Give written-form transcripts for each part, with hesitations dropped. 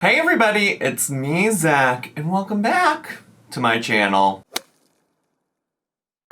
Hey everybody, it's me, Zach, and welcome back to my channel.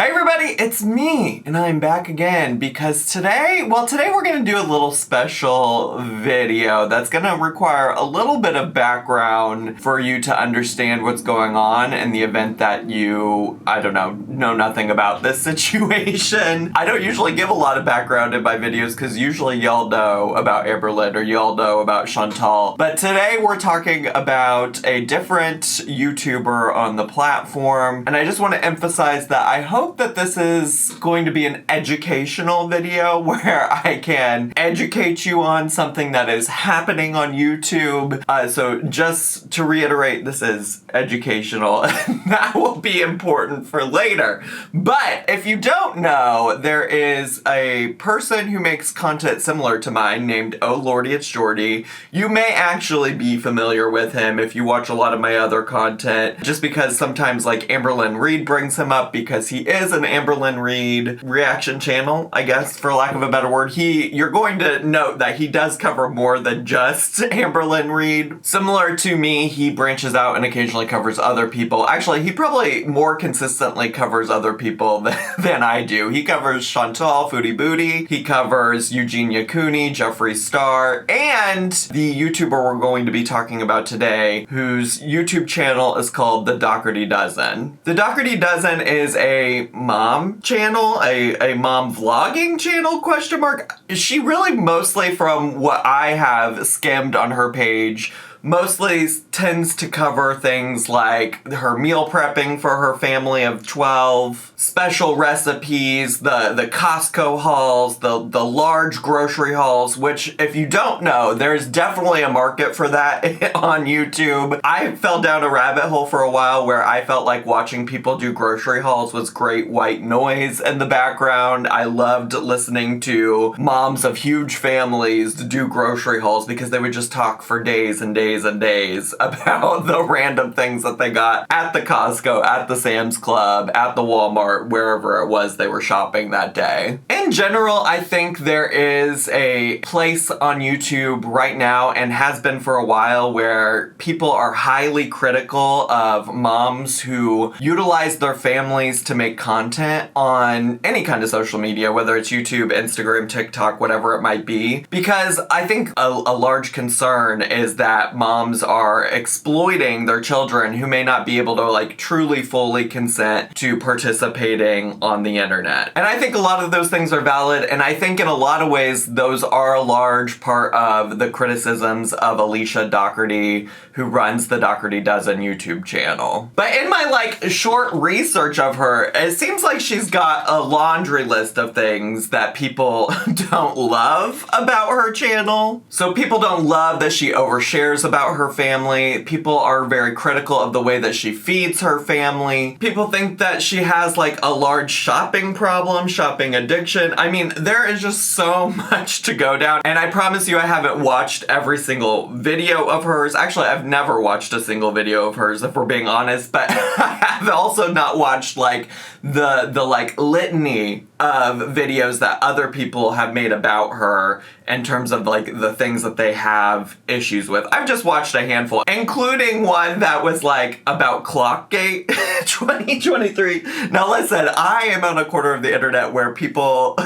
Hey everybody, it's me, and I'm back again because today we're gonna do a little special video that's gonna require a little bit of background for you to understand what's going on in the event that you, know nothing about this situation. I don't usually give a lot of background in my videos because usually y'all know about Amberlynn or y'all know about Chantal. But today we're talking about a different YouTuber on the platform, and I just want to emphasize that I hope that this is going to be an educational video where I can educate you on something that is happening on YouTube. So just to reiterate, this is educational. That will be important for later. But if you don't know, there is a person who makes content similar to mine named Oh Lordy It's Jordy. You may actually be familiar with him if you watch a lot of my other content, just because sometimes like Amberlynn Reid brings him up because he is an Amberlynn Reid reaction channel, I guess, for lack of a better word. You're going to note that he does cover more than just Amberlynn Reid. Similar to me, he branches out and occasionally covers other people. Actually, he probably more consistently covers other people than I do. He covers Chantal, Foodie Booty, he covers Eugenia Cooney, Jeffree Star, and the YouTuber we're going to be talking about today, whose YouTube channel is called The Dougherty Dozen. The Dougherty Dozen is a mom channel, a mom vlogging channel, question mark. She really, mostly from what I have skimmed on her page, mostly tends to cover things like her meal prepping for her family of 12, special recipes, the Costco hauls, the large grocery hauls, which if you don't know, there's definitely a market for that on YouTube. I fell down a rabbit hole for a while where I felt like watching people do grocery hauls was great white noise in the background. I loved listening to moms of huge families do grocery hauls because they would just talk for days and days and days about the random things that they got at the Costco, at the Sam's Club, at the Walmart, wherever it was they were shopping that day. In general, I think there is a place on YouTube right now, and has been for a while, where people are highly critical of moms who utilize their families to make content on any kind of social media, whether it's YouTube, Instagram, TikTok, whatever it might be. Because I think a large concern is that moms are exploiting their children who may not be able to truly fully consent to participating on the internet. And I think a lot of those things are valid, and I think in a lot of ways those are a large part of the criticisms of Alicia Dougherty, who runs the Dougherty Dozen YouTube channel. But in my short research of her, it seems like she's got a laundry list of things that people don't love about her channel. So people don't love that she overshares about her family. People are very critical of the way that she feeds her family. People think that she has a large shopping problem, shopping addiction. I mean, there is just so much to go down. And I promise you, I haven't watched every single video of hers. Actually, I've never watched a single video of hers, if we're being honest, but I have also not watched the litany of videos that other people have made about her in terms of the things that they have issues with. I've just watched a handful, including one that was about Clockgate 2023. Now listen, I am on a corner of the internet where people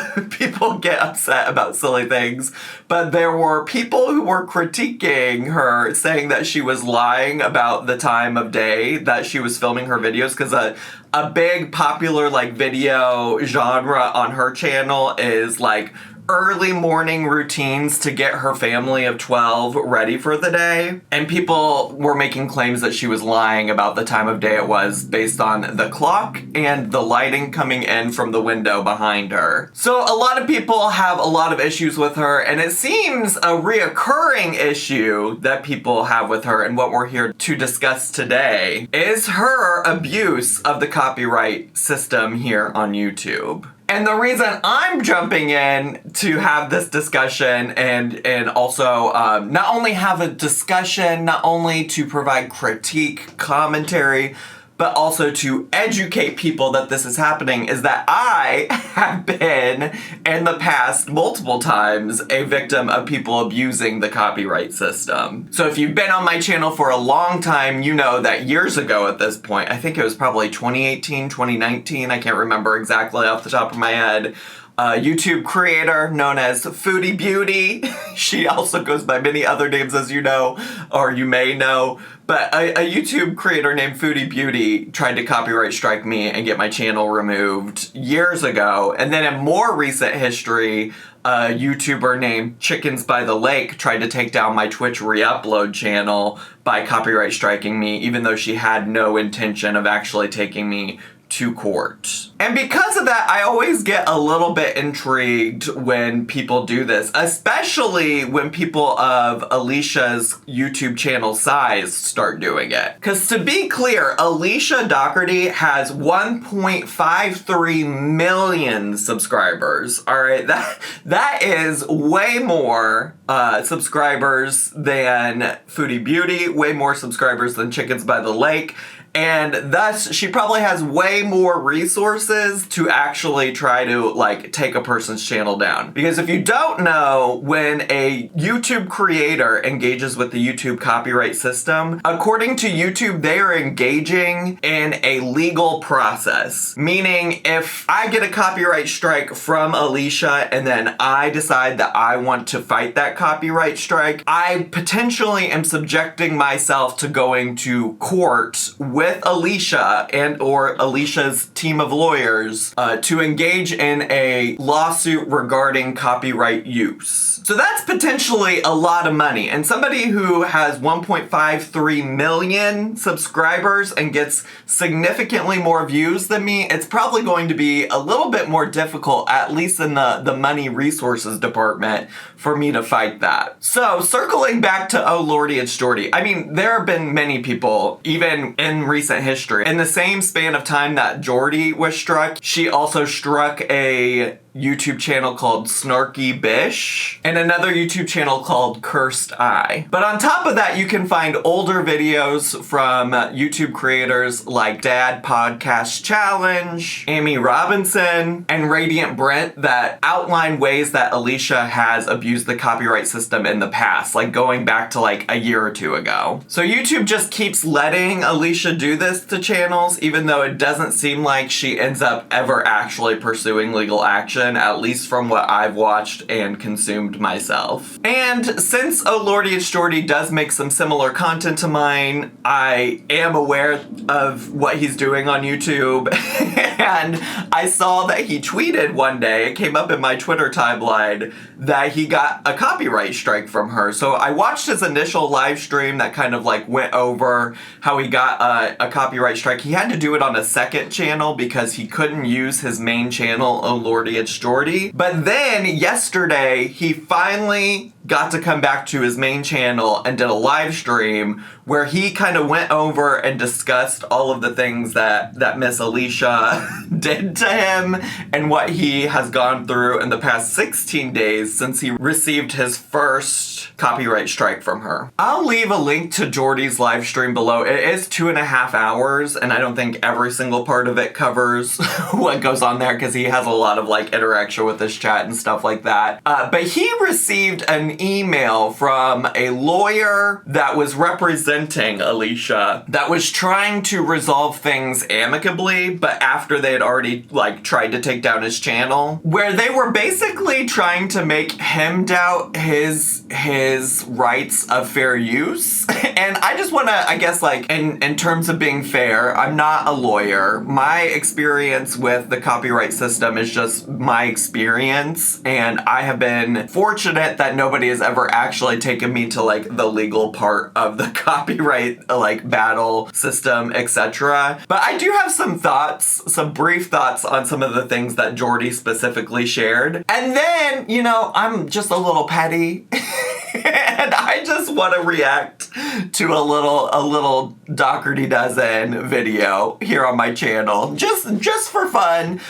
get upset about silly things, but there were people who were critiquing her, saying that she was lying about the time of day that she was filming her videos, because a big popular video genre on her channel is early morning routines to get her family of 12 ready for the day. And people were making claims that she was lying about the time of day it was based on the clock and the lighting coming in from the window behind her. So a lot of people have a lot of issues with her, and it seems a reoccurring issue that people have with her, and what we're here to discuss today is her abuse of the copyright system here on YouTube. And the reason I'm jumping in to have this discussion and also not only have a discussion, not only to provide critique, commentary, but also to educate people that this is happening, is that I have been, in the past, multiple times, a victim of people abusing the copyright system. So if you've been on my channel for a long time, you know that years ago at this point, I think it was probably 2018, 2019, I can't remember exactly off the top of my head, a YouTube creator known as Foodie Beauty. She also goes by many other names, as you know, or you may know. But a YouTube creator named Foodie Beauty tried to copyright strike me and get my channel removed years ago. And then in more recent history, a YouTuber named Chickens by the Lake tried to take down my Twitch re-upload channel by copyright striking me, even though she had no intention of actually taking me to court. And because of that, I always get a little bit intrigued when people do this, especially when people of Alicia's YouTube channel size start doing it. Because to be clear, Alicia Dougherty has 1.53 million subscribers. All right, that is way more subscribers than Foodie Beauty, way more subscribers than Chickens by the Lake. And thus, she probably has way more resources to actually try to, like, take a person's channel down. Because if you don't know, when a YouTube creator engages with the YouTube copyright system, according to YouTube, they are engaging in a legal process. Meaning, if I get a copyright strike from Alicia and then I decide that I want to fight that copyright strike, I potentially am subjecting myself to going to court with Alicia and or Alicia's team of lawyers to engage in a lawsuit regarding copyright use. So that's potentially a lot of money. And somebody who has 1.53 million subscribers and gets significantly more views than me, it's probably going to be a little bit more difficult, at least in the money resources department, for me to fight that. So circling back to Oh Lordy, it's Jordy. I mean, there have been many people, even in recent history, in the same span of time that Jordy was struck, she also struck a YouTube channel called Snarky Bish and another YouTube channel called Cursed Eye. But on top of that, you can find older videos from YouTube creators like Dad Podcast Challenge, Amy Robinson, and Radiant Brent that outline ways that Alicia has abused the copyright system in the past, like going back to like a year or two ago. So YouTube just keeps letting Alicia do this to channels, even though it doesn't seem like she ends up ever actually pursuing legal action, at least from what I've watched and consumed myself. And since Oh Lordy, it's Jordy does make some similar content to mine, I am aware of what he's doing on YouTube. And I saw that he tweeted one day, it came up in my Twitter timeline, that he got a copyright strike from her. So I watched his initial live stream that kind of like went over how he got a copyright strike. He had to do it on a second channel because he couldn't use his main channel, Oh Lordy, it's Jordy. But then yesterday, he finally got to come back to his main channel and did a live stream where he kind of went over and discussed all of the things that Miss Alicia did to him and what he has gone through in the past 16 days since he received his first copyright strike from her. I'll leave a link to Jordy's live stream below. It is 2.5 hours, and I don't think every single part of it covers what goes on there because he has a lot of like interaction with his chat and stuff like that. But he received an email from a lawyer that was representing Alicia that was trying to resolve things amicably, but after they had already like tried to take down his channel, where they were basically trying to make him doubt his rights of fair use. And I just want to, I guess, like in terms of being fair, I'm not a lawyer. My experience with the copyright system is just my experience, and I have been fortunate that nobody has ever actually taken me to like the legal part of the copyright like battle system, etc. But I do have some thoughts, some brief thoughts on some of the things that Jordy specifically shared. And then, you know, I'm just a little petty. And I just want to react to a little Dougherty Dozen video here on my channel. Just for fun,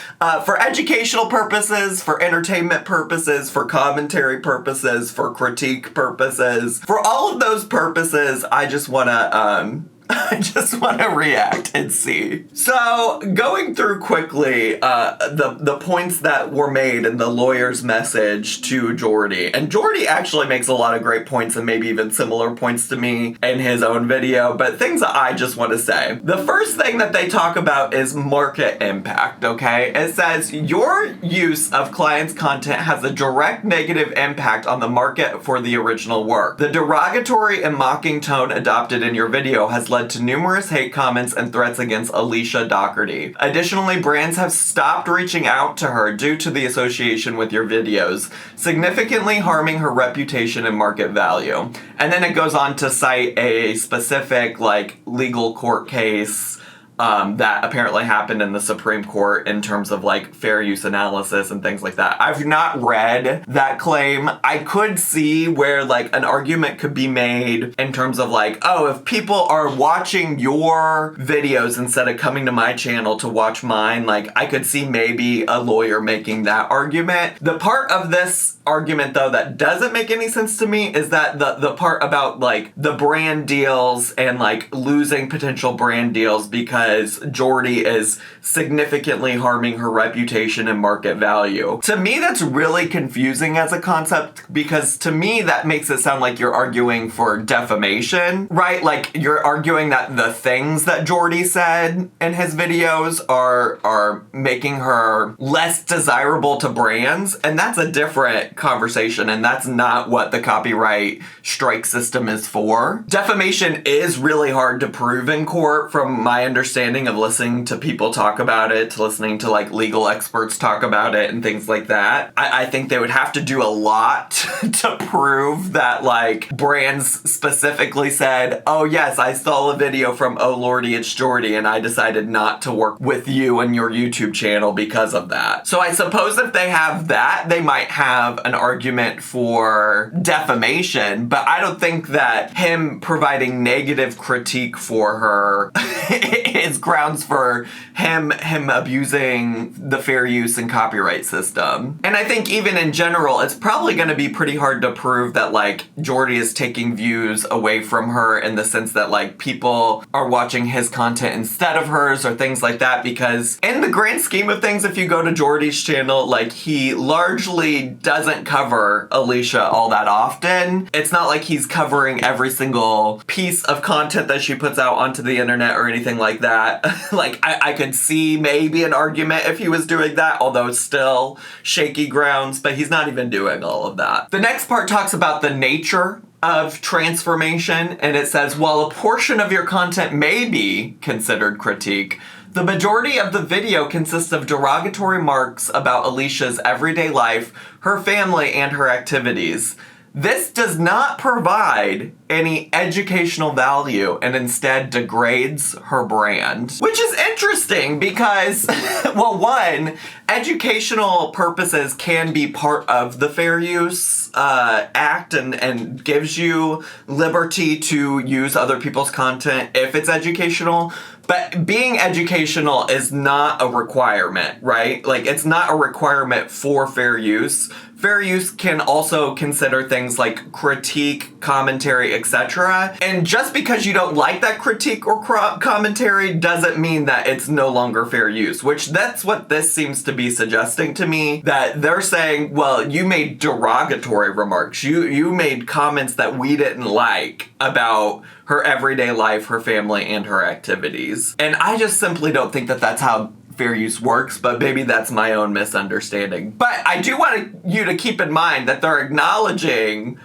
for educational purposes, for entertainment purposes, for commentary purposes, for critique purposes. For all of those purposes, I just want to I just want to react and see. So, going through quickly the points that were made in the lawyer's message to Jordy. And Jordy actually makes a lot of great points and maybe even similar points to me in his own video, but things that I just want to say. The first thing that they talk about is market impact, okay? It says, your use of clients' content has a direct negative impact on the market for the original work. The derogatory and mocking tone adopted in your video has led to numerous hate comments and threats against Alicia Dougherty. Additionally, brands have stopped reaching out to her due to the association with your videos, significantly harming her reputation and market value. And then it goes on to cite a specific, like, legal court case that apparently happened in the Supreme Court in terms of like fair use analysis and things like that. I've not read that claim. I could see where like an argument could be made in terms of like, oh, if people are watching your videos instead of coming to my channel to watch mine, like I could see maybe a lawyer making that argument. The part of this argument though that doesn't make any sense to me is that the part about like the brand deals and like losing potential brand deals because Jordy is significantly harming her reputation and market value. To me, that's really confusing as a concept because to me, that makes it sound like you're arguing for defamation, right? Like you're arguing that the things that Jordy said in his videos are making her less desirable to brands, and that's a different conversation, and that's not what the copyright strike system is for. Defamation is really hard to prove in court from my understanding of listening to people talk about it, to listening to like legal experts talk about it and things like that. I think they would have to do a lot to prove that like brands specifically said, oh yes, I saw a video from Oh Lordy It's Jordy and I decided not to work with you and your YouTube channel because of that. So I suppose if they have that, they might have an argument for defamation, but I don't think that him providing negative critique for her is grounds for him abusing the fair use and copyright system. And I think even in general, it's probably going to be pretty hard to prove that like Jordy is taking views away from her in the sense that like people are watching his content instead of hers or things like that, because in the grand scheme of things, if you go to Jordy's channel, like he largely doesn't cover Alicia all that often. It's not like he's covering every single piece of content that she puts out onto the internet or anything like that. Like, I could see maybe an argument if he was doing that, although it's still shaky grounds, but he's not even doing all of that. The next part talks about the nature of transformation, and it says, while a portion of your content may be considered critique, the majority of the video consists of derogatory remarks about Alicia's everyday life, her family, and her activities. This does not provide any educational value and instead degrades her brand. Which is interesting because, well, one, educational purposes can be part of the Fair Use Act and gives you liberty to use other people's content if it's educational. But being educational is not a requirement, right? Like, it's not a requirement for fair use. Fair use can also consider things like critique, commentary, etc. And just because you don't like that critique or commentary doesn't mean that it's no longer fair use, which that's what this seems to be suggesting to me, that they're saying, well, you made derogatory remarks. You made comments that we didn't like about her everyday life, her family, and her activities. And I just simply don't think that that's how fair use works, but maybe that's my own misunderstanding. But I do want you to keep in mind that they're acknowledging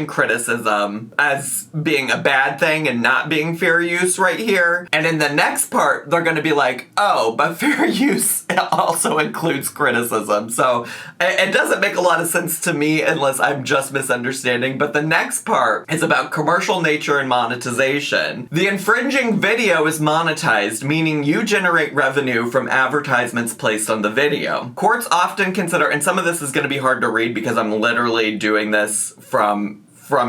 criticism as being a bad thing and not being fair use right here. And in the next part, they're going to be like, oh, but fair use also includes criticism. So it doesn't make a lot of sense to me unless I'm just misunderstanding. But the next part is about commercial nature and monetization. The infringing video is monetized, meaning you generate revenue from advertisements placed on the video. Courts often consider, and some of this is going to be hard to read because I'm literally doing this from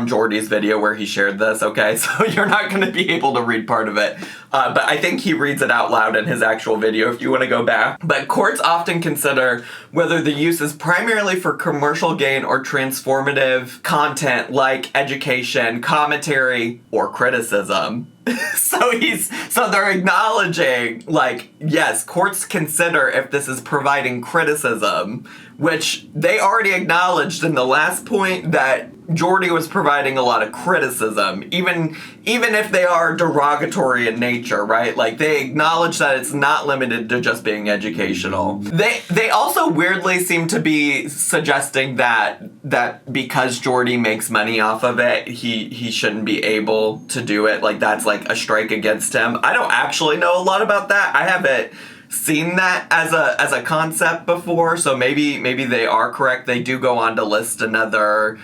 Jordy's video where he shared this, okay? So you're not going to be able to read part of it. But I think he reads it out loud in his actual video if you want to go back. But courts often consider whether the use is primarily for commercial gain or transformative content like education, commentary, or criticism. So they're acknowledging, like, yes, courts consider if this is providing criticism, which they already acknowledged in the last point that Jordy was providing a lot of criticism, even if they are derogatory in nature, right? Like, they acknowledge that it's not limited to just being educational. They also weirdly seem to be suggesting that because Jordy makes money off of it, he shouldn't be able to do it. Like, that's like a strike against him. I don't actually know a lot about that. I haven't seen that as a concept before, so maybe they are correct. They do go on to list another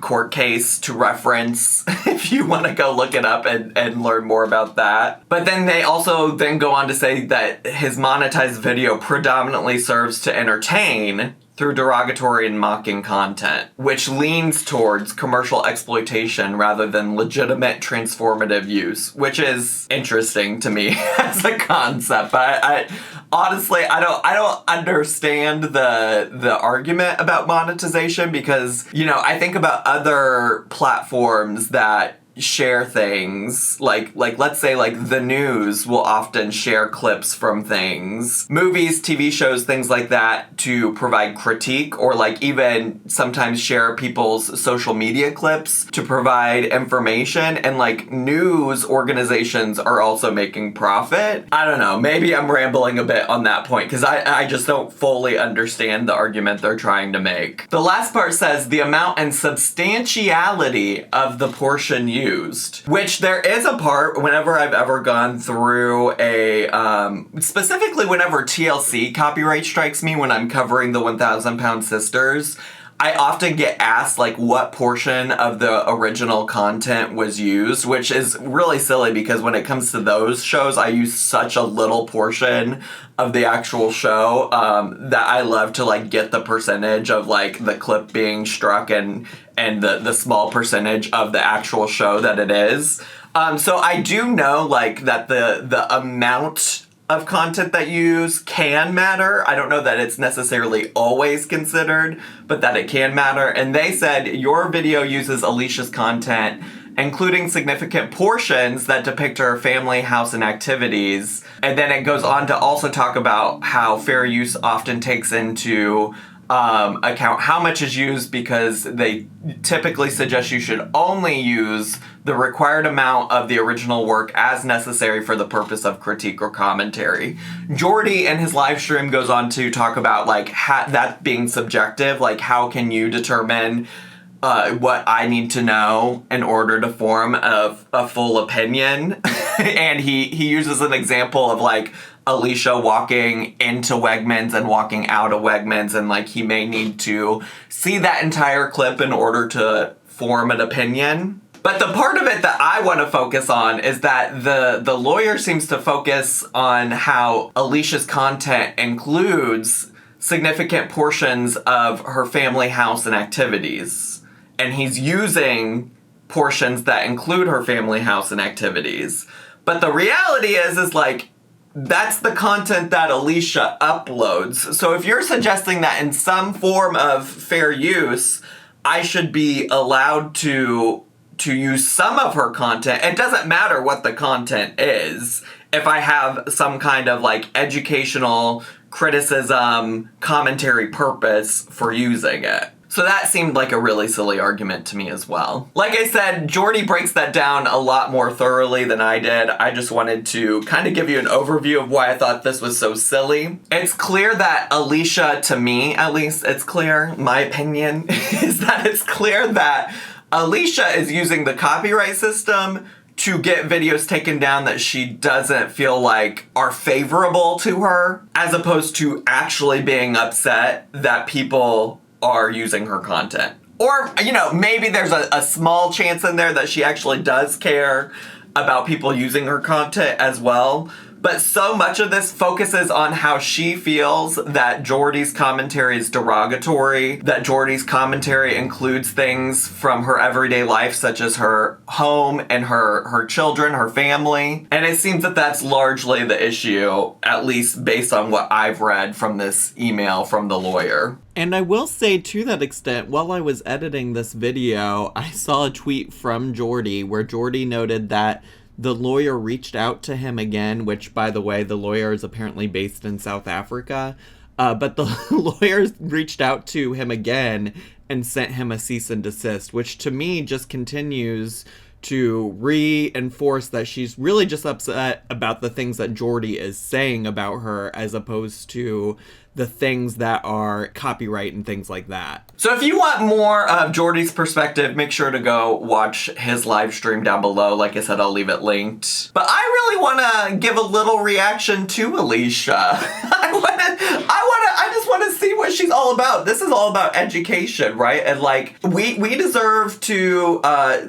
court case to reference if you want to go look it up and learn more about that. But then they also then go on to say that his monetized video predominantly serves to entertain through derogatory and mocking content, which leans towards commercial exploitation rather than legitimate transformative use, which is interesting to me as a concept. But I honestly, I don't understand the argument about monetization, because, you know, I think about other platforms that share things, like let's say like the news will often share clips from things, movies, TV shows, things like that, to provide critique, or like even sometimes share people's social media clips to provide information. And like news organizations are also making profit. I don't know, maybe I'm rambling a bit on that point, because I just don't fully understand the argument they're trying to make. The last part says the amount and substantiality of the portion used, which there is a part whenever I've ever gone through a, specifically whenever TLC copyright strikes me when I'm covering the 1,000 Pound Sisters, I often get asked like what portion of the original content was used, which is really silly because when it comes to those shows, I use such a little portion of the actual show that I love to like get the percentage of like the clip being struck and the small percentage of the actual show that it is. So I do know like that the amount of content that you use can matter. I don't know that it's necessarily always considered, but that it can matter. And they said your video uses Alicia's content, including significant portions that depict her family, house, and activities. And then it goes on to also talk about how fair use often takes into account how much is used, because they typically suggest you should only use the required amount of the original work as necessary for the purpose of critique or commentary. Jordy in his live stream goes on to talk about like that being subjective, like how can you determine what I need to know in order to form a full opinion. And he uses an example of like Alicia walking into Wegmans and walking out of Wegmans, and like he may need to see that entire clip in order to form an opinion. But the part of it that I want to focus on is that the lawyer seems to focus on how Alicia's content includes significant portions of her family, house, and activities. And he's using portions that include her family, house, and activities. But the reality is like, that's the content that Alicia uploads. So if you're suggesting that in some form of fair use, I should be allowed to use some of her content, it doesn't matter what the content is. If I have some kind of like educational criticism, commentary purpose for using it. So that seemed like a really silly argument to me as well. Like I said, Jordy breaks that down a lot more thoroughly than I did. I just wanted to kind of give you an overview of why I thought this was so silly. It's clear that Alicia, to me at least, it's clear, my opinion, is that it's clear that Alicia is using the copyright system to get videos taken down that she doesn't feel like are favorable to her, as opposed to actually being upset that people are using her content. Or, you know, maybe there's a small chance in there that she actually does care about people using her content as well. But so much of this focuses on how she feels that Jordy's commentary is derogatory, that Jordy's commentary includes things from her everyday life, such as her home and her children, her family. And it seems that that's largely the issue, at least based on what I've read from this email from the lawyer. And I will say, to that extent, while I was editing this video, I saw a tweet from Jordy where Jordy noted that the lawyer reached out to him again, which, by the way, the lawyer is apparently based in South Africa. But the lawyers reached out to him again and sent him a cease and desist, which to me just continues to reinforce that she's really just upset about the things that Jordy is saying about her, as opposed to the things that are copyright and things like that. So if you want more of Jordy's perspective, make sure to go watch his live stream down below. Like I said, I'll leave it linked. But I really want to give a little reaction to Alicia. I just want to see what she's all about. This is all about education, right? And like, we deserve to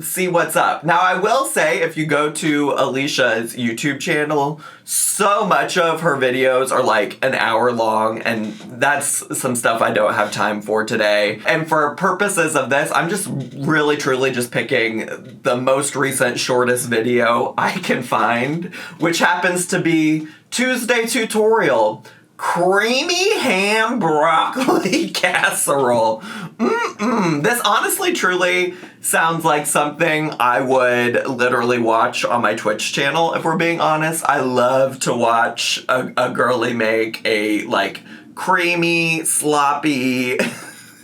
see what's up. Now, I will say, if you go to Alicia's YouTube channel, so much of her videos are like an hour long, and that's some stuff I don't have time for today. And for purposes of this, I'm just really truly just picking the most recent shortest video I can find, which happens to be Tuesday tutorial. Creamy ham broccoli casserole. This honestly truly sounds like something I would literally watch on my Twitch channel, if we're being honest. I love to watch a girly make a like creamy, sloppy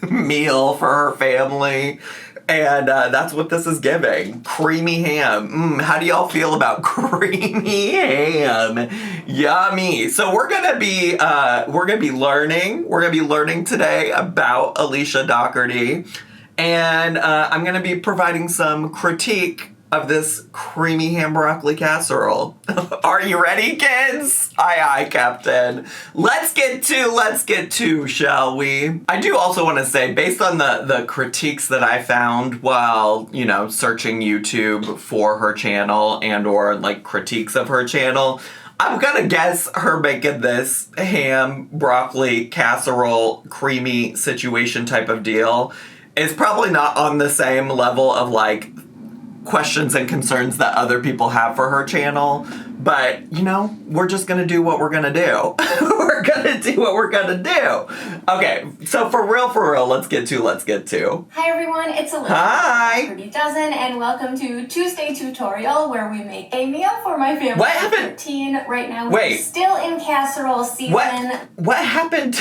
meal for her family. And that's what this is giving. Creamy ham. How do y'all feel about creamy ham? Yummy. So we're gonna be learning today about Alicia Dougherty, and I'm gonna be providing some critique of this creamy ham broccoli casserole. Are you ready, kids? Aye, aye, Captain. Let's get to, shall we? I do also want to say, based on the critiques that I found while, you know, searching YouTube for her channel and or like critiques of her channel, I'm gonna guess her making this ham broccoli casserole creamy situation type of deal is probably not on the same level of like questions and concerns that other people have for her channel. But, you know, we're just gonna do what we're gonna do. We're gonna do what we're gonna do. Okay, so for real, let's get to. Hi everyone, it's Alicia. Hi. Pretty Dozen, and welcome to Tuesday Tutorial, where we make a meal for my family. What happened? 13 right now. We're still in casserole season. What happened?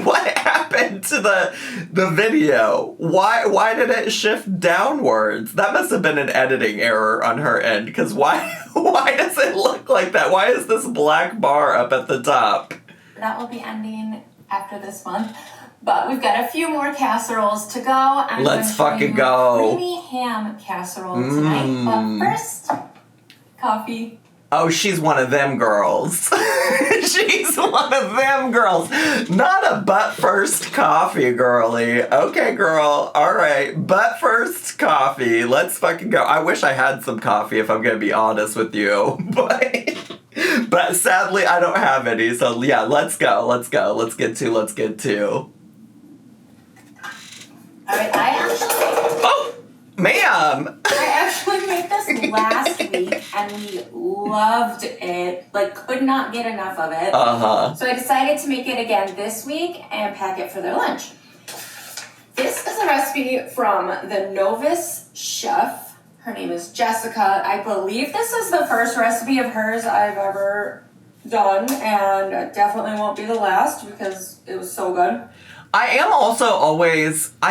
What happened to the video? Why did it shift downwards? That must have been an editing error on her end, because why does it look like that? Why is this black bar up at the top? That will be ending after this month. But we've got a few more casseroles to go. Let's fucking go. Creamy ham casserole tonight. But first, coffee. Oh, she's one of them girls. She's one of them girls. Not a butt first coffee girly. Okay, girl. All right. Butt first coffee. Let's fucking go. I wish I had some coffee, if I'm going to be honest with you. But sadly, I don't have any. So yeah, let's go. Let's get to. All right, Oh, ma'am. I actually made this last week and we loved it. Like, could not get enough of it. So I decided to make it again this week and pack it for their lunch. This is a recipe from the novice chef. Her name is Jessica. I believe this is the first recipe of hers I've ever done, and it definitely won't be the last because it was so good. I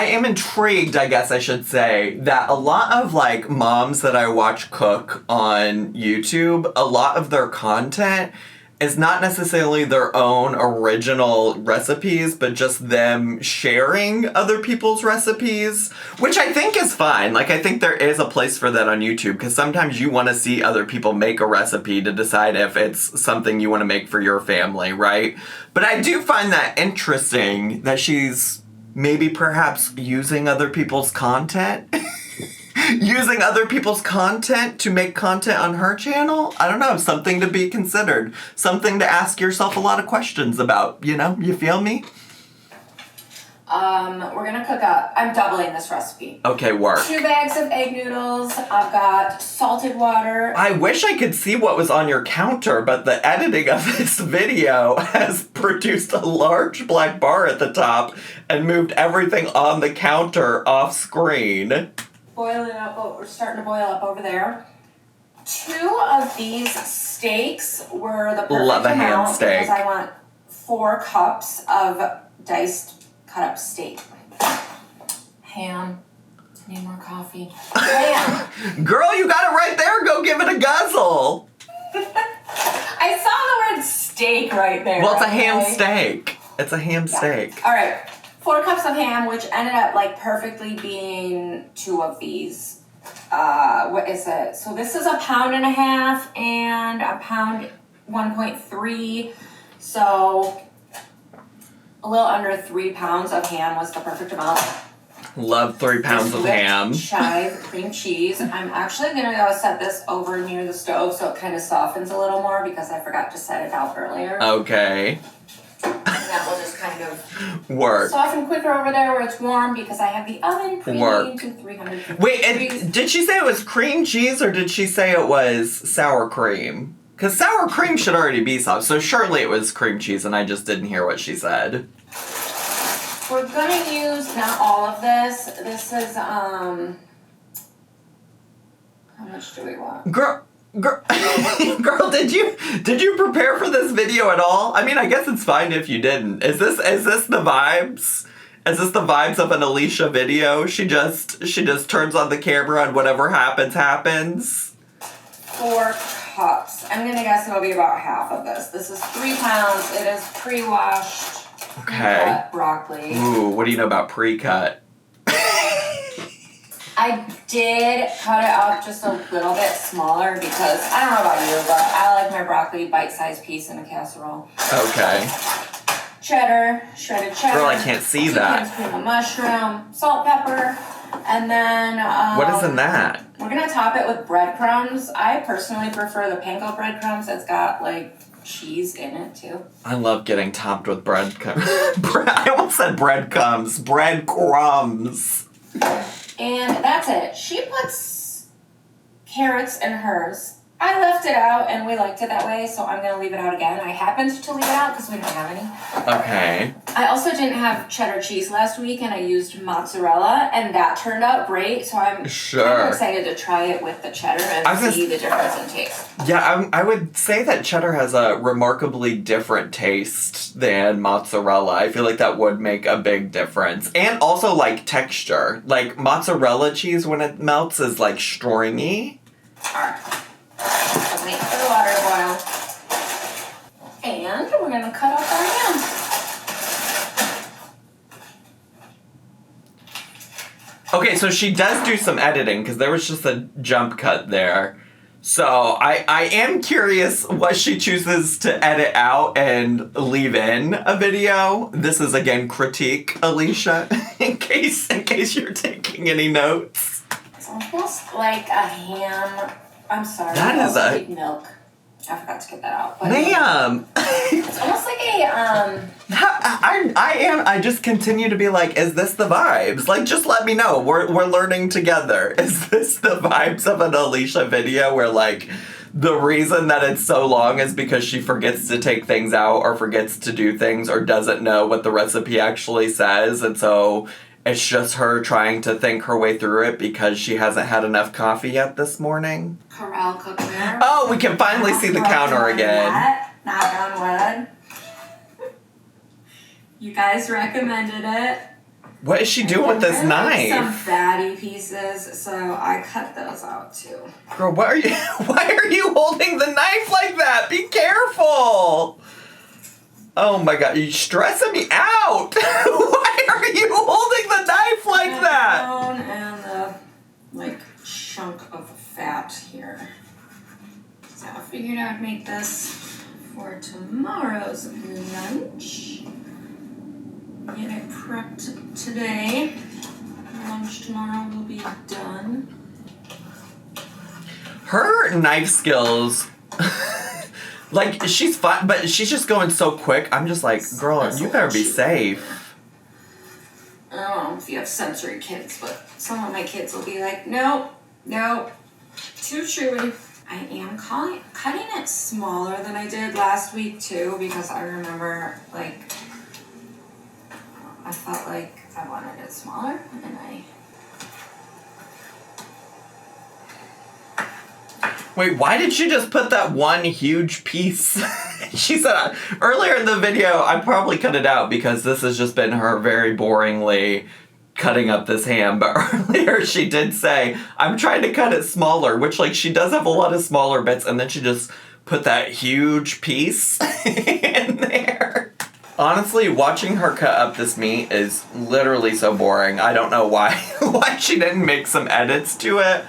am intrigued, I guess I should say, that a lot of like moms that I watch cook on YouTube, a lot of their content is not necessarily their own original recipes, but just them sharing other people's recipes, which I think is fine. Like, I think there is a place for that on YouTube, because sometimes you want to see other people make a recipe to decide if it's something you want to make for your family, right? But I do find that interesting that she's maybe perhaps using other people's content. Using other people's content to make content on her channel? I don't know, something to be considered. Something to ask yourself a lot of questions about, you know? You feel me? We're gonna cook up, I'm doubling this recipe. Okay, work. 2 bags of egg noodles, I've got salted water. I wish I could see what was on your counter, but the editing of this video has produced a large black bar at the top and moved everything on the counter off screen. Boiling up, we're starting to boil up over there. 2 of these steaks were the Love perfect a ham amount steak. because I want 4 cups of diced cut up steak. Ham. Need more coffee. Ham. Girl, you got it right there. Go give it a guzzle. I saw the word steak right there. Well, it's a ham steak. It's a ham steak. All right. 4 cups of ham, which ended up like perfectly being 2 of these. What is it? So this is 1.5 pounds and 1.3 pounds. So a little under 3 pounds of ham was the perfect amount. Love 3 pounds of ham. Chive cream cheese. I'm actually gonna go set this over near the stove so it kind of softens a little more because I forgot to set it out earlier. Okay. And that will just kind of Work. soften quicker over there where it's warm because I have the oven preheating to 350 Wait, degrees. did she say it was cream cheese or did she say it was sour cream? Because sour cream should already be soft, so surely it was cream cheese and I just didn't hear what she said. We're gonna use not all of this. This is how much do we want? Girl, did you prepare for this video at all? I mean, I guess it's fine if you didn't. Is this the vibes? Is this the vibes of an Alicia video? She just turns on the camera and whatever happens. 4 cups. I'm gonna guess it'll be about half of this. This is 3 pounds. It is pre-washed. Okay. Cut broccoli. Ooh, what do you know about pre-cut? I did cut it up just a little bit smaller because I don't know about you, but I like my broccoli bite-sized piece in a casserole. Okay. Cheddar, shredded cheddar. Girl, I can't see 2 that. cans cream of mushroom, salt, pepper, and then What is in that? We're gonna top it with breadcrumbs. I personally prefer the panko breadcrumbs that's got like cheese in it too. I love getting topped with breadcrumbs. I almost said breadcrumbs. Breadcrumbs. And that's it. She puts carrots in hers. I left it out and we liked it that way, so I'm going to leave it out again. I happened to leave it out because we didn't have any. Okay. I also didn't have cheddar cheese last week and I used mozzarella and that turned out great, so I'm kind of excited to try it with the cheddar and see the difference in taste. Yeah, I would say that cheddar has a remarkably different taste than mozzarella. I feel like that would make a big difference. And also, like, texture. Like, mozzarella cheese, when it melts, is, like, stringy. Alright. So wait for the water to boil. And we're going to cut up our ham. Okay, so she does do some editing, because there was just a jump cut there. So I am curious what she chooses to edit out and leave in a video. This is again critique, Alicia, in case you're taking any notes. It's almost like a ham. I'm sorry. That is a milk. I forgot to get that out. But ma'am. It's almost like a I just continue to be like, is this the vibes? Like, just let me know. We're learning together. Is this the vibes of an Alicia video where, like, the reason that it's so long is because she forgets to take things out or forgets to do things or doesn't know what the recipe actually says, and so it's just her trying to think her way through it because she hasn't had enough coffee yet this morning? corral cookware. Oh, we can finally see the counter again. Knock on wood. You guys recommended it. What is she doing with this knife? Some fatty pieces, so I cut those out too. Girl, why are you holding the knife like that? Be careful. Oh my god, you're stressing me out. Why are you holding the knife like that? And the chunk of fat here. So I figured I would make this for tomorrow's lunch. Get it prepped today. Lunch tomorrow will be done. Her knife skills, like, she's fine, but she's just going so quick. I'm just like, girl, you better be safe. I don't know if you have sensory kids, but some of my kids will be like, nope, too chewy. I am cutting it smaller than I did last week, too, because I remember, I felt like I wanted it smaller, and Wait, why did she just put that one huge piece? She said earlier in the video, I probably cut it out because this has just been her very boringly cutting up this ham, but earlier she did say, I'm trying to cut it smaller, which, like, she does have a lot of smaller bits, and then she just put that huge piece in there. Honestly, watching her cut up this meat is literally so boring. I don't know why she didn't make some edits to it,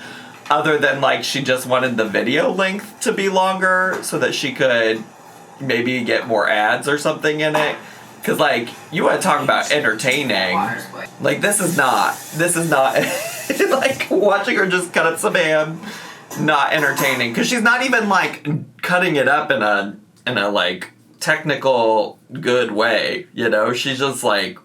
other than, like, she just wanted the video length to be longer so that she could maybe get more ads or something in it. Because, like, you want to talk about entertaining. Like, this is not, like, watching her just cut up some ham, not entertaining. Because she's not even, like, cutting it up in a, like, technical, good way, you know? She's just, like,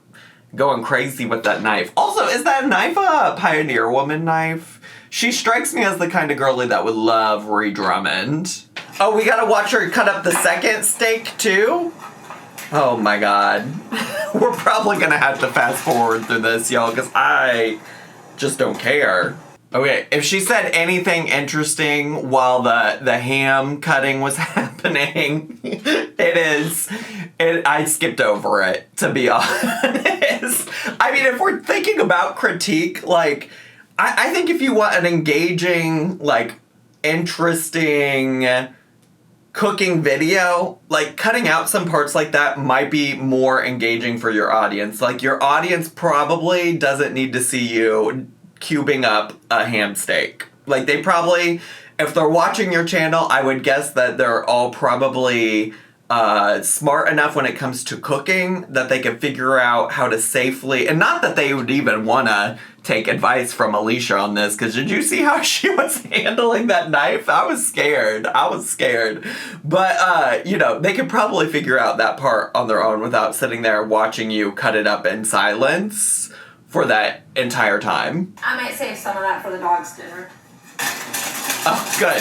going crazy with that knife. Also, is that knife a Pioneer Woman knife? She strikes me as the kind of girly that would love Ree Drummond. Oh, we gotta watch her cut up the second steak, too? Oh my god. We're probably gonna have to fast forward through this, y'all, because I just don't care. Okay, if she said anything interesting while the ham cutting was happening, I skipped over it, to be honest. I mean, if we're thinking about critique, like, I think if you want an engaging, like, interesting cooking video, like, cutting out some parts like that might be more engaging for your audience. Like, your audience probably doesn't need to see you cubing up a ham steak. Like, they probably, if they're watching your channel, I would guess that they're all probably smart enough when it comes to cooking that they can figure out how to safely, and not that they would even want to take advice from Alicia on this, because did you see how she was handling that knife? I was scared. But, you know, they could probably figure out that part on their own without sitting there watching you cut it up in silence for that entire time. I might save some of that for the dog's dinner. Oh, good.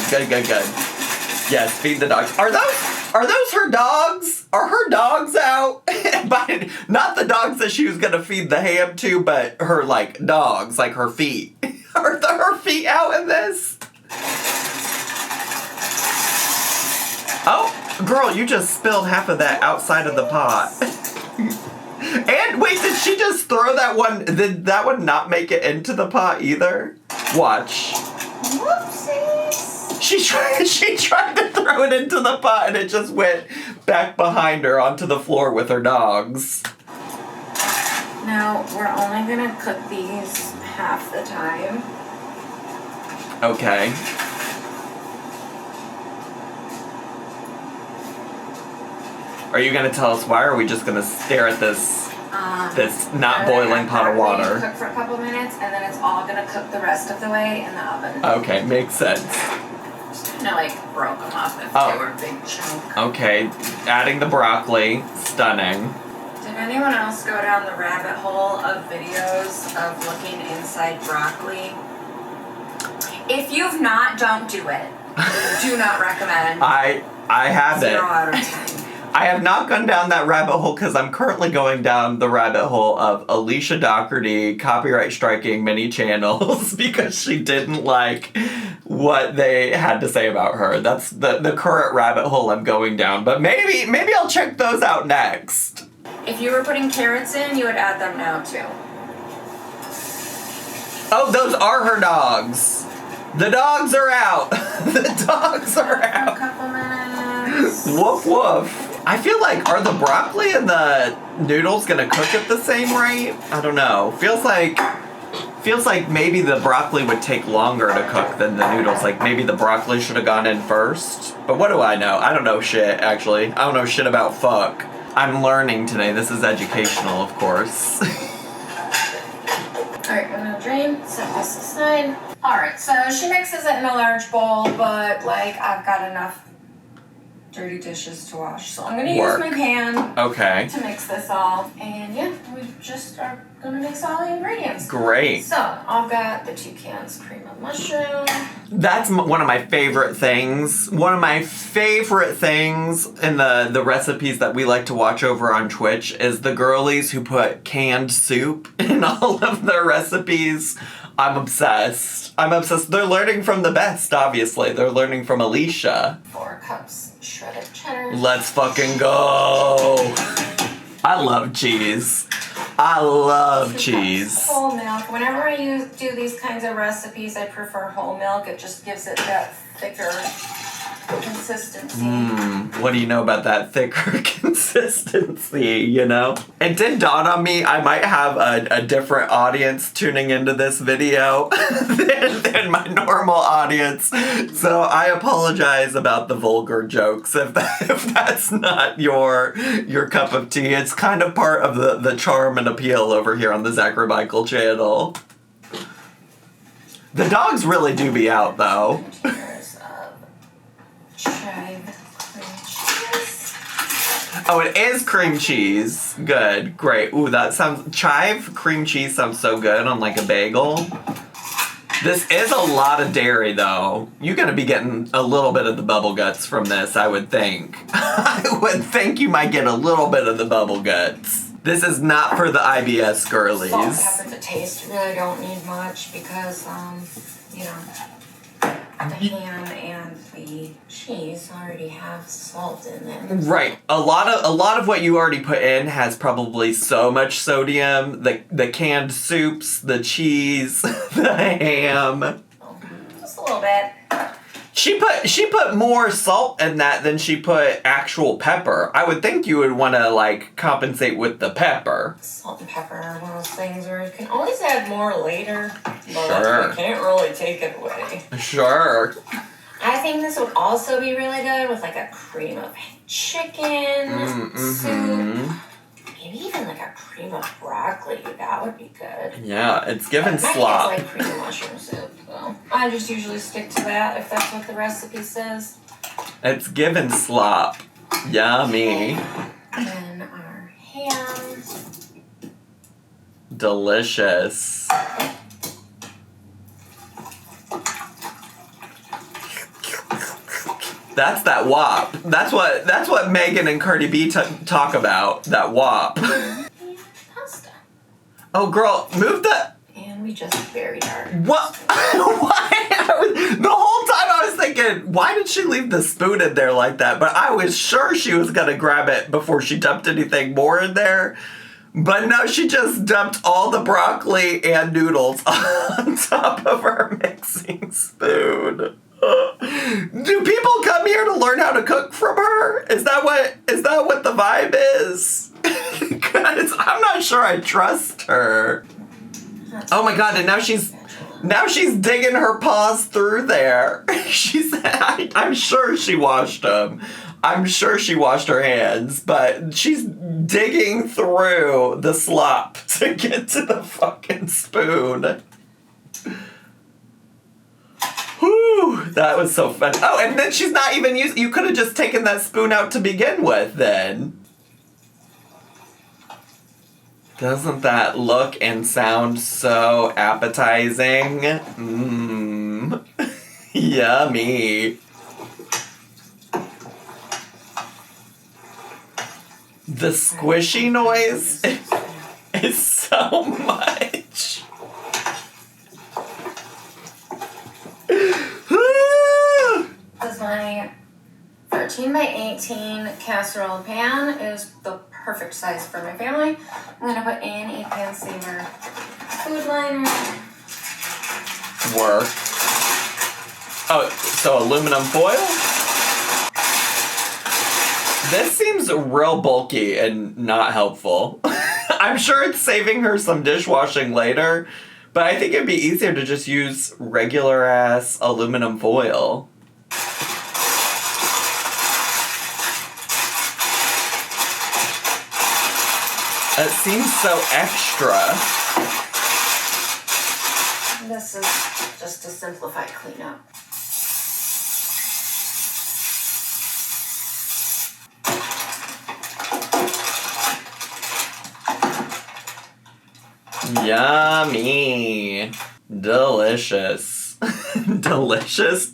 Yes, feed the dogs. Are those her dogs? Are her dogs out? But not the dogs that she was gonna feed the ham to, but her, like, dogs, like her feet. Are her feet out in this? Oh, girl, you just spilled half of that outside of the pot. And wait, did she just throw that one? Did that one not make it into the pot either? Watch. Whoopsies. She tried to throw it into the pot and it just went back behind her onto the floor with her dogs. Now, we're only gonna cook these half the time. Okay. Are you gonna tell us why, or are we just gonna stare at this not boiling pot of water? Cook for a couple minutes, and then it's all gonna cook the rest of the way in the oven. Okay, makes sense. Just kind of like broke them up if they were a big chunk. Okay, adding the broccoli, stunning. Did anyone else go down the rabbit hole of videos of looking inside broccoli? If you've not, don't do it. Do not recommend. I haven't. 0 out of 10. I have not gone down that rabbit hole because I'm currently going down the rabbit hole of Alicia Dougherty copyright striking many channels because she didn't like what they had to say about her. That's the current rabbit hole I'm going down. But maybe I'll check those out next. If you were putting carrots in, you would add them now too. Oh, those are her dogs. The dogs are out. The dogs are out. A couple minutes. Woof woof. I feel like, are the broccoli and the noodles gonna cook at the same rate? I don't know. Feels like maybe the broccoli would take longer to cook than the noodles. Like maybe the broccoli should have gone in first. But what do I know? I don't know shit, actually. I don't know shit about fuck. I'm learning today. This is educational, of course. Alright, I'm gonna drain, set this aside. Alright, so she mixes it in a large bowl, but like I've got enough dirty dishes to wash. So I'm gonna use my pan to mix this all. And yeah, we just are gonna mix all the ingredients. Great. So I've got the 2 cans cream of mushroom. That's one of my favorite things. One of my favorite things in the recipes that we like to watch over on Twitch is the girlies who put canned soup in all of their recipes. I'm obsessed. I'm obsessed. They're learning from the best, obviously. They're learning from Alicia. 4 cups shredded cheddar. Let's fucking go. I love cheese. I love cheese. Whole milk. Whenever I do these kinds of recipes, I prefer whole milk. It just gives it that thicker consistency. What do you know about that thicker consistency, you know? It did dawn on me I might have a different audience tuning into this video than my normal audience. So I apologize about the vulgar jokes if that's not your cup of tea. It's kind of part of the charm and appeal over here on the Zachary Michael channel. The dogs really do be out though. Oh, it is cream cheese. Good, great. Ooh, that sounds... Chive cream cheese sounds so good on like a bagel. This is a lot of dairy though. You're gonna be getting a little bit of the bubble guts from this, I would think. I would think you might get a little bit of the bubble guts. This is not for the IBS girlies. Salt, pepper to taste. Really don't need much because, you know, the ham and the cheese already have salt in them. Right. A lot of what you already put in has probably so much sodium. The canned soups, the cheese, the ham. Just a little bit. She put more salt in that than she put actual pepper. I would think you would want to like compensate with the pepper. Salt and pepper are one of those things where you can always add more later, but Sure. you can't really take it away. Sure. I think this would also be really good with like a cream of chicken soup. Maybe even like a cream of broccoli. That would be good. Yeah, it's given My slop. kids like cream of mushroom soup, though. I just usually stick to that if that's what the recipe says. It's given slop. Yummy. Then our ham. Delicious. That's that WAP. That's what Megan and Cardi B talk about. That WAP. And pasta. Oh, girl, move the... And we just buried our... What? Why? The whole time I was thinking, why did she leave the spoon in there like that? But I was sure she was going to grab it before she dumped anything more in there. But no, she just dumped all the broccoli and noodles on top of her mixing spoon. Do people come here to learn how to cook from her? Is that what the vibe is? Because I'm not sure I trust her. Oh my god, and now she's digging her paws through there. I'm sure she washed them. I'm sure she washed her hands, but she's digging through the slop to get to the fucking spoon. Whew, that was so fun. Oh, and then she's not even using... You could have just taken that spoon out to begin with, then. Doesn't that look and sound so appetizing? Mmm. Yummy. The squishy noise is so much. Because my 13 by 18 casserole pan is the perfect size for my family. I'm going to put in a pan saver food liner. Work. Oh, so aluminum foil? This seems real bulky and not helpful. I'm sure it's saving her some dishwashing later, but I think it'd be easier to just use regular ass aluminum foil. It seems so extra. This is just a simplified cleanup. Yummy. Delicious. Delicious.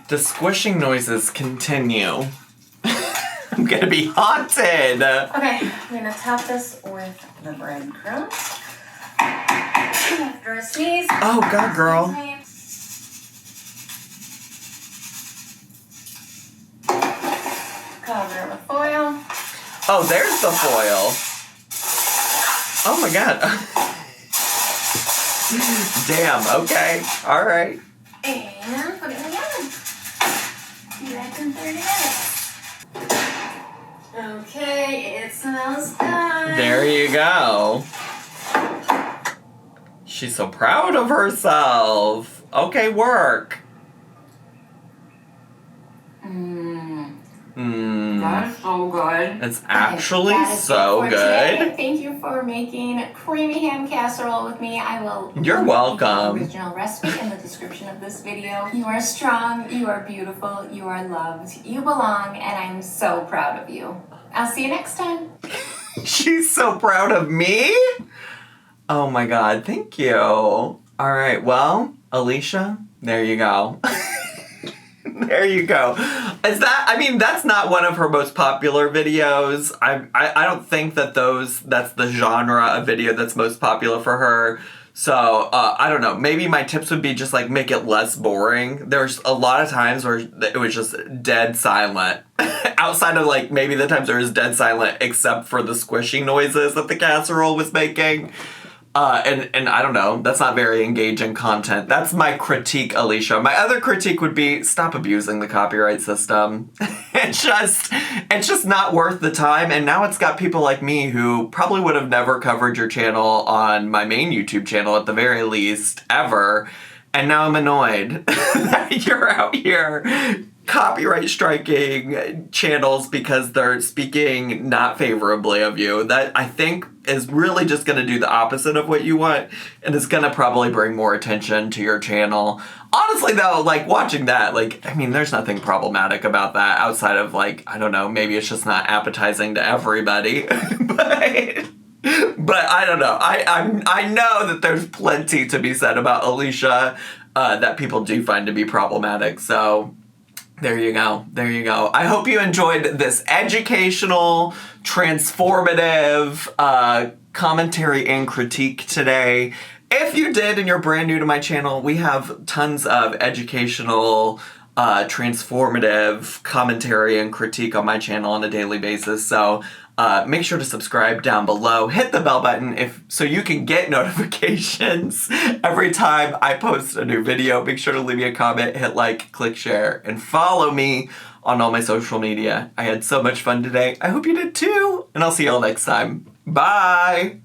The squishing noises continue. I'm gonna be haunted. Okay, I'm gonna top this with the breadcrumbs. After a sneeze. Oh, God, girl. Cover it with foil. Oh, there's the foil. Oh, my God. Damn, okay. All right. And put it in the oven. Be back in 30 minutes. Okay, it smells done. There you go. She's so proud of herself. Okay, work. That is so good. It's actually so good. Today. Thank you for making creamy ham casserole with me. I will. You're welcome. The original recipe in the description of this video. You are strong. You are beautiful. You are loved. You belong, and I'm so proud of you. I'll see you next time. She's so proud of me. Oh my God, thank you. All right, well, Alicia, there you go. There you go. That's not one of her most popular videos. I don't think that's the genre of video that's most popular for her. So, I don't know. Maybe my tips would be just like make it less boring. There's a lot of times where it was just dead silent. Outside of like maybe the times there was dead silent except for the squishing noises that the casserole was making. And I don't know, that's not very engaging content. That's my critique, Alicia. My other critique would be stop abusing the copyright system. It's just not worth the time. And now it's got people like me who probably would have never covered your channel on my main YouTube channel at the very least, ever. And now I'm annoyed that you're out here copyright striking channels because they're speaking not favorably of you. That I think is really just going to do the opposite of what you want, and it's going to probably bring more attention to your channel. Honestly though, like watching that, there's nothing problematic about that outside of I don't know, maybe it's just not appetizing to everybody. But I don't know. I know that there's plenty to be said about Alicia that people do find to be problematic. So there you go. There you go. I hope you enjoyed this educational, transformative commentary and critique today. If you did and you're brand new to my channel, we have tons of educational, transformative commentary and critique on my channel on a daily basis. So make sure to subscribe down below. Hit the bell button so you can get notifications every time I post a new video. Make sure to leave me a comment, hit like, click share, and follow me on all my social media. I had so much fun today. I hope you did too. And I'll see y'all next time. Bye!